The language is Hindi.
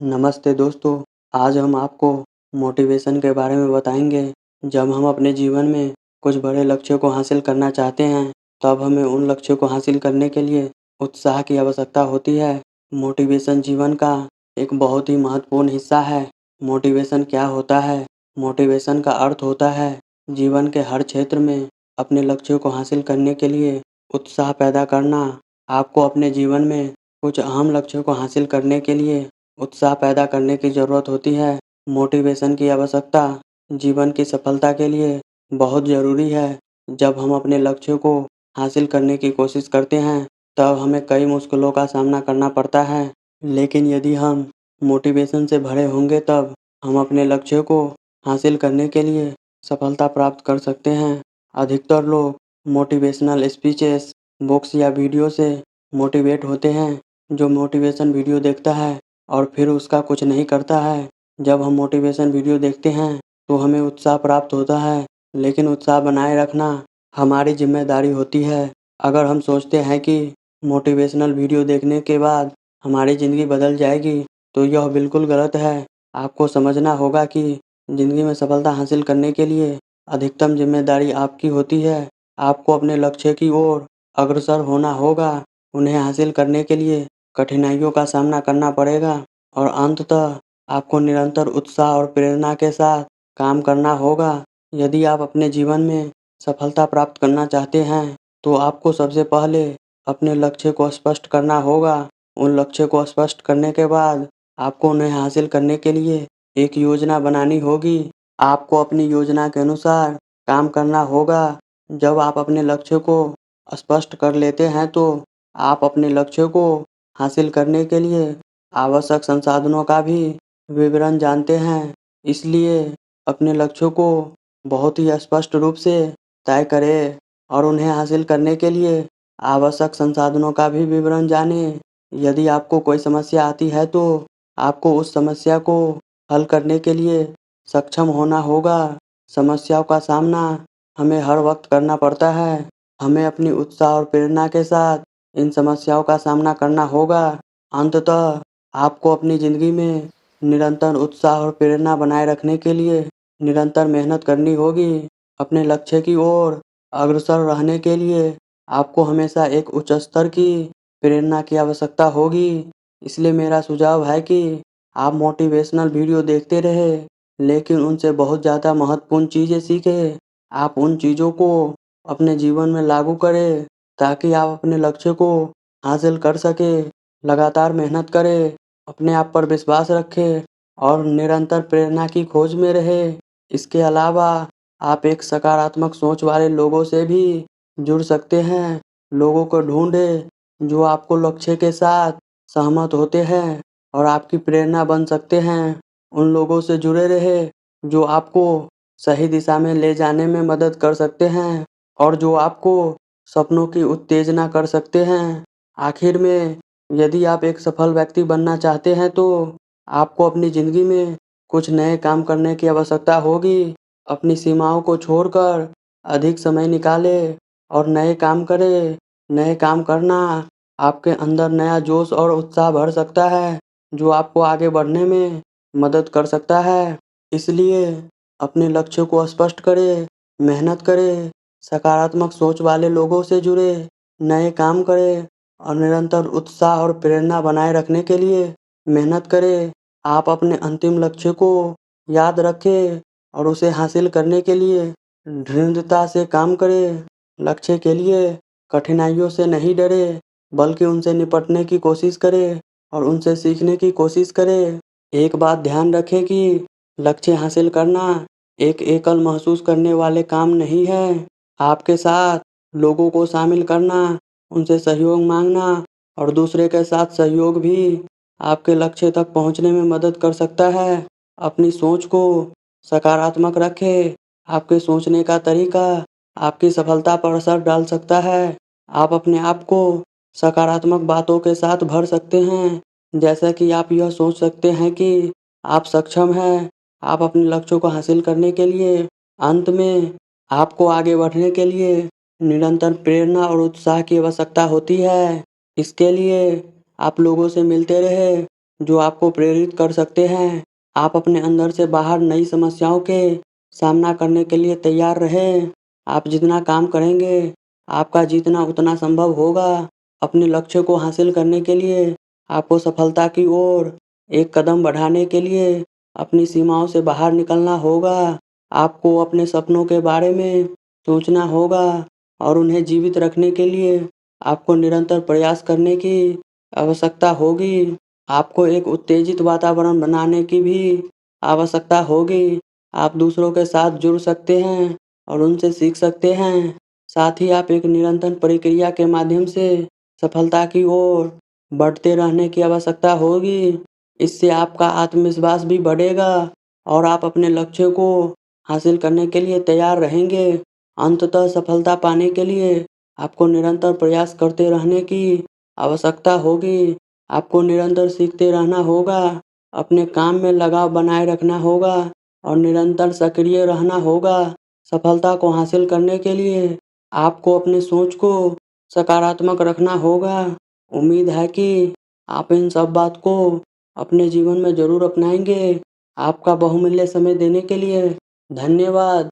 नमस्ते दोस्तों, आज हम आपको मोटिवेशन के बारे में बताएंगे। जब हम अपने जीवन में कुछ बड़े लक्ष्यों को हासिल करना चाहते हैं, तब हमें उन लक्ष्यों को हासिल करने के लिए उत्साह की आवश्यकता होती है। मोटिवेशन जीवन का एक बहुत ही महत्वपूर्ण हिस्सा है। मोटिवेशन क्या होता है? मोटिवेशन का अर्थ होता है जीवन के हर क्षेत्र में अपने लक्ष्यों को हासिल करने के लिए उत्साह पैदा करना। आपको अपने जीवन में कुछ अहम लक्ष्यों को हासिल करने के लिए उत्साह पैदा करने की ज़रूरत होती है। मोटिवेशन की आवश्यकता जीवन की सफलता के लिए बहुत ज़रूरी है। जब हम अपने लक्ष्यों को हासिल करने की कोशिश करते हैं, तब हमें कई मुश्किलों का सामना करना पड़ता है। लेकिन यदि हम मोटिवेशन से भरे होंगे, तब हम अपने लक्ष्यों को हासिल करने के लिए सफलता प्राप्त कर सकते हैं। अधिकतर लोग मोटिवेशनल स्पीचेस, बुक्स या वीडियो से मोटिवेट होते हैं। जो मोटिवेशन वीडियो देखता है और फिर उसका कुछ नहीं करता है। जब हम मोटिवेशन वीडियो देखते हैं, तो हमें उत्साह प्राप्त होता है, लेकिन उत्साह बनाए रखना हमारी जिम्मेदारी होती है। अगर हम सोचते हैं कि मोटिवेशनल वीडियो देखने के बाद हमारी ज़िंदगी बदल जाएगी, तो यह बिल्कुल गलत है। आपको समझना होगा कि ज़िंदगी में सफलता हासिल करने के लिए अधिकतम जिम्मेदारी आपकी होती है। आपको अपने लक्ष्य की ओर अग्रसर होना होगा। उन्हें हासिल करने के लिए कठिनाइयों का सामना करना पड़ेगा और अंततः आपको निरंतर उत्साह और प्रेरणा के साथ काम करना होगा। यदि आप अपने जीवन में सफलता प्राप्त करना चाहते हैं, तो आपको सबसे पहले अपने लक्ष्य को स्पष्ट करना होगा। उन लक्ष्य को स्पष्ट करने के बाद आपको उन्हें हासिल करने के लिए एक योजना बनानी होगी। आपको अपनी योजना के अनुसार काम करना होगा। जब आप अपने लक्ष्य को स्पष्ट कर लेते हैं, तो आप अपने लक्ष्य को हासिल करने के लिए आवश्यक संसाधनों का भी विवरण जानते हैं। इसलिए अपने लक्ष्यों को बहुत ही स्पष्ट रूप से तय करें और उन्हें हासिल करने के लिए आवश्यक संसाधनों का भी विवरण जानें। यदि आपको कोई समस्या आती है, तो आपको उस समस्या को हल करने के लिए सक्षम होना होगा। समस्याओं का सामना हमें हर वक्त करना पड़ता है। हमें अपनी उत्साह और प्रेरणा के साथ इन समस्याओं का सामना करना होगा। अंततः आपको अपनी ज़िंदगी में निरंतर उत्साह और प्रेरणा बनाए रखने के लिए निरंतर मेहनत करनी होगी। अपने लक्ष्य की ओर अग्रसर रहने के लिए आपको हमेशा एक उच्च स्तर की प्रेरणा की आवश्यकता होगी। इसलिए मेरा सुझाव है कि आप मोटिवेशनल वीडियो देखते रहें, लेकिन उनसे बहुत ज़्यादा महत्वपूर्ण चीज़ें सीखें। आप उन चीज़ों को अपने जीवन में लागू करें, ताकि आप अपने लक्ष्य को हासिल कर सकें। लगातार मेहनत करें, अपने आप पर विश्वास रखें और निरंतर प्रेरणा की खोज में रहें। इसके अलावा आप एक सकारात्मक सोच वाले लोगों से भी जुड़ सकते हैं। लोगों को ढूंढें जो आपको लक्ष्य के साथ सहमत होते हैं और आपकी प्रेरणा बन सकते हैं। उन लोगों से जुड़े रहें जो आपको सही दिशा में ले जाने में मदद कर सकते हैं और जो आपको सपनों की उत्तेजना कर सकते हैं। आखिर में, यदि आप एक सफल व्यक्ति बनना चाहते हैं, तो आपको अपनी ज़िंदगी में कुछ नए काम करने की आवश्यकता होगी। अपनी सीमाओं को छोड़कर अधिक समय निकालें और नए काम करें। नए काम करना आपके अंदर नया जोश और उत्साह भर सकता है, जो आपको आगे बढ़ने में मदद कर सकता है। इसलिए अपने लक्ष्य को स्पष्ट करें, मेहनत करें, सकारात्मक सोच वाले लोगों से जुड़ें, नए काम करें और निरंतर उत्साह और प्रेरणा बनाए रखने के लिए मेहनत करें। आप अपने अंतिम लक्ष्य को याद रखें और उसे हासिल करने के लिए दृढ़ता से काम करें। लक्ष्य के लिए कठिनाइयों से नहीं डरें, बल्कि उनसे निपटने की कोशिश करें और उनसे सीखने की कोशिश करें। एक बात ध्यान रखें कि लक्ष्य हासिल करना एक एकल महसूस करने वाले काम नहीं है। आपके साथ लोगों को शामिल करना, उनसे सहयोग मांगना और दूसरे के साथ सहयोग भी आपके लक्ष्य तक पहुंचने में मदद कर सकता है। अपनी सोच को सकारात्मक रखें। आपके सोचने का तरीका आपकी सफलता पर असर डाल सकता है। आप अपने आप को सकारात्मक बातों के साथ भर सकते हैं, जैसे कि आप यह सोच सकते हैं कि आप सक्षम हैं। आप अपने लक्ष्यों को हासिल करने के लिए अंत में आपको आगे बढ़ने के लिए निरंतर प्रेरणा और उत्साह की आवश्यकता होती है। इसके लिए आप लोगों से मिलते रहें, जो आपको प्रेरित कर सकते हैं। आप अपने अंदर से बाहर नई समस्याओं के सामना करने के लिए तैयार रहें। आप जितना काम करेंगे, आपका जीतना उतना संभव होगा। अपने लक्ष्य को हासिल करने के लिए आपको सफलता की ओर एक कदम बढ़ाने के लिए अपनी सीमाओं से बाहर निकलना होगा। आपको अपने सपनों के बारे में सोचना होगा और उन्हें जीवित रखने के लिए आपको निरंतर प्रयास करने की आवश्यकता होगी। आपको एक उत्तेजित वातावरण बनाने की भी आवश्यकता होगी। आप दूसरों के साथ जुड़ सकते हैं और उनसे सीख सकते हैं। साथ ही आप एक निरंतर प्रक्रिया के माध्यम से सफलता की ओर बढ़ते रहने की आवश्यकता होगी। इससे आपका आत्मविश्वास भी बढ़ेगा और आप अपने लक्ष्य को हासिल करने के लिए तैयार रहेंगे। अंततः सफलता पाने के लिए आपको निरंतर प्रयास करते रहने की आवश्यकता होगी। आपको निरंतर सीखते रहना होगा, अपने काम में लगाव बनाए रखना होगा और निरंतर सक्रिय रहना होगा। सफलता को हासिल करने के लिए आपको अपनी सोच को सकारात्मक रखना होगा। उम्मीद है कि आप इन सब बात को अपने जीवन में ज़रूर अपनाएँगे। आपका बहुमूल्य समय देने के लिए धन्यवाद।